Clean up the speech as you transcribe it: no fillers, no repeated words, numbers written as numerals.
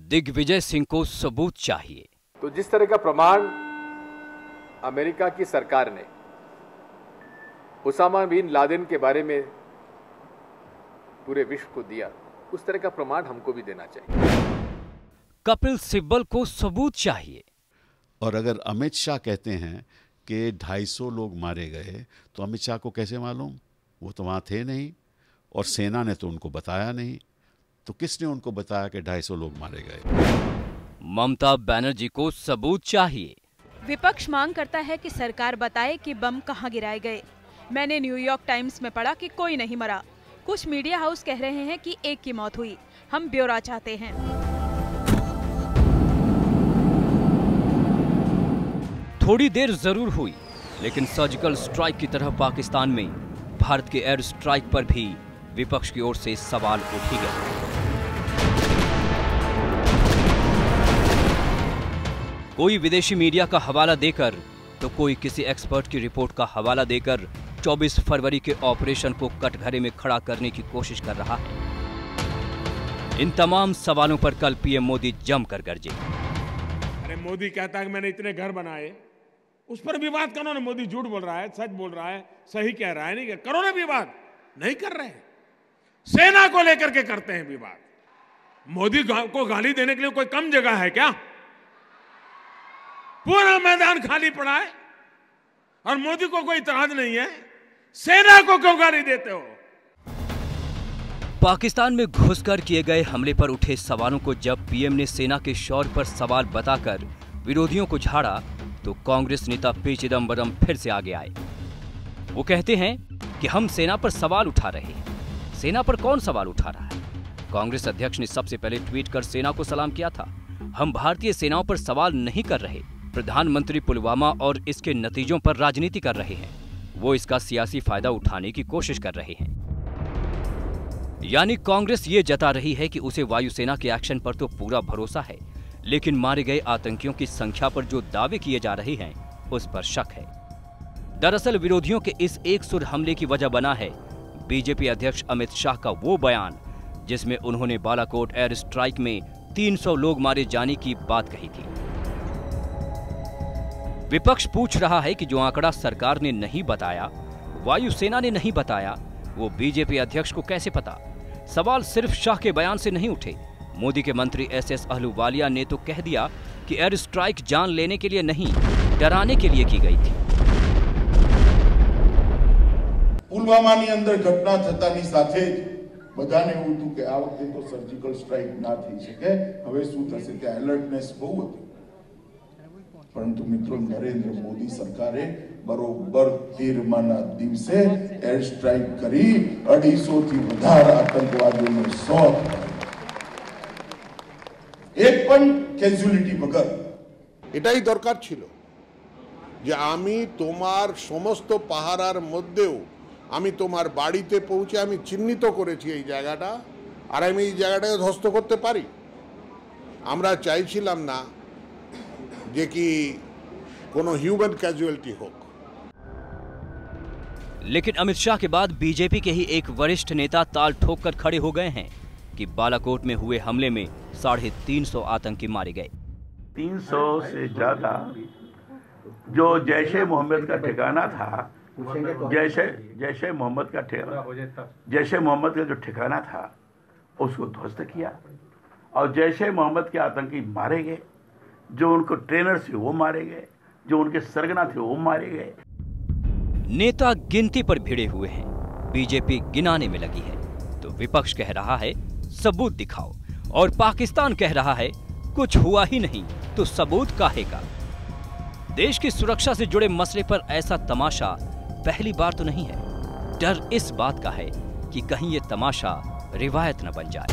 दिग्विजय सिंह को सबूत चाहिए। तो जिस तरह का प्रमाण अमेरिका की सरकार ने उसामा बिन लादेन के बारे में पूरे विश्व को दिया, उस तरह का प्रमाण हमको भी देना चाहिए। कपिल सिब्बल को सबूत चाहिए। और अगर अमित शाह कहते हैं कि 250 लोग मारे गए, तो अमित शाह को कैसे मालूम? वो तो वहाँ थे नहीं और सेना ने तो उनको बताया नहीं। तो किसने उनको बताया कि 250 लोग मारे गए? ममता बनर्जी को सबूत चाहिए। विपक्ष मांग करता है कि सरकार बताए कि बम कहां गिराए गए। मैंने न्यूयॉर्क टाइम्स में पढ़ा कि कोई नहीं मरा। कुछ मीडिया हाउस कह रहे हैं कि एक की मौत हुई। हम ब्यौरा चाहते हैं। थोड़ी देर जरूर हुई, लेकिन सर्जिकल स्ट्राइक की तरह पाकिस्तान में भारत के एयर स्ट्राइक पर भी विपक्ष की ओर से सवाल उठ ही गए। कोई विदेशी मीडिया का हवाला देकर तो कोई किसी एक्सपर्ट की रिपोर्ट का हवाला देकर 24 फरवरी के ऑपरेशन को कटघरे में खड़ा करने की कोशिश कर रहा है। इन तमाम सवालों पर कल पीएम मोदी जमकर गरजे। अरे मोदी कहता है कि मैंने इतने घर बनाए, उस पर विवाद करो ना। मोदी झूठ बोल रहा है, सच बोल रहा है, सही कह रहा है, नहीं करो ना विवाद। नहीं कर रहे, सेना को लेकर के करते हैं विवाद। मोदी को गाली देने के लिए कोई कम जगह है क्या? पूरा मैदान खाली पड़ा है और मोदी को कोई इतराज नहीं है। सेना को क्यों गाली देते हो? पाकिस्तान में घुसकर किए गए हमले पर उठे सवालों को जब पीएम ने सेना के शौर्य पर सवाल बताकर विरोधियों को झाड़ा, तो कांग्रेस नेता पी चिदंबरम फिर से आगे आए। वो कहते हैं कि हम सेना पर सवाल उठा रहे हैं। सेना पर कौन सवाल उठा रहा है? कांग्रेस अध्यक्ष ने सबसे पहले ट्वीट कर सेना को सलाम किया था। हम भारतीय सेनाओं पर सवाल नहीं कर रहे। प्रधानमंत्री पुलवामा और इसके नतीजों पर राजनीति कर रहे हैं। वो इसका सियासी फायदा उठाने की कोशिश कर रहे हैं। यानी कांग्रेस ये जता रही है कि उसे वायुसेना के एक्शन पर तो पूरा भरोसा है, लेकिन मारे गए आतंकियों की संख्या पर जो दावे किए जा रहे हैं उस पर शक है। दरअसल विरोधियों के इस एक सुर हमले की वजह बना है बीजेपी अध्यक्ष अमित शाह का वो बयान, जिसमें उन्होंने बालाकोट एयर स्ट्राइक में 300 लोग मारे जाने की बात कही थी। विपक्ष पूछ रहा है कि जो आंकड़ा सरकार ने नहीं बताया, वायुसेना ने नहीं बताया, वो बीजेपी अध्यक्ष को कैसे पता? सवाल सिर्फ शाह के बयान से नहीं उठे। मोदी के मंत्री एसएस अहलूवालिया ने तो कह दिया कि एयर स्ट्राइक जान लेने के लिए नहीं, डराने के लिए की गई थी। પુલવામાની અંદર ઘટના થતાની સાથે જ બધાને એવું હતું કે આ વખતે તો સર્જિકલ સ્ટ્રાઇક ના થઈ શકે, હવે શું થશે તે એલર્ટનેસ બહુ હતી। પરંતુ મિત્રો, નરેન્દ્ર મોદી સરકારે બરોબર 13માના દિવસે એર સ્ટ્રાઇક કરી 250 થી વધારે આતંકવાદીઓનો શોધ, એક પણ કેઝ્યુઅલિટી વગર। এটাই দরকার ছিল যে আমি তোমার সমস্ত পাহারার মধ্যেও আমি তোমার বাড়িতে পৌঁছে আমি চিহ্নিত করেছি এই জায়গাটা, আর আমি এই জায়গাটাকে ধ্বস্ত করতে পারি। আমরা চাইছিলাম না যে কি কোনো হিউম্যান ক্যাজুয়ালিটি হোক। लेकिन अमित शाह के बाद बीजेपी के ही एक वरिष्ठ नेता ताल ठोक कर खड़े हो गए हैं कि बालाकोट में हुए हमले में 350 आतंकी मारे गए। 300 से ज्यादा जो जैश ए मोहम्मद का ठिकाना था, जैश ए मोहम्मद का जो ठिकाना था उसको ध्वस्त किया, और जैश ए मोहम्मद के आतंकी मारे गए। जो उनको ट्रेनर थे वो मारे गए, जो उनके सरगना थे वो मारे गए। नेता गिनती पर भिड़े हुए हैं, बीजेपी गिनाने में लगी है। तो विपक्ष कह रहा है सबूत दिखाओ, और पाकिस्तान कह रहा है कुछ हुआ ही नहीं तो सबूत काहे का। देश की सुरक्षा से जुड़े मसले पर ऐसा तमाशा पहली बार तो नहीं है। डर इस बात का है कि कहीं ये तमाशा रिवायत न बन जाए।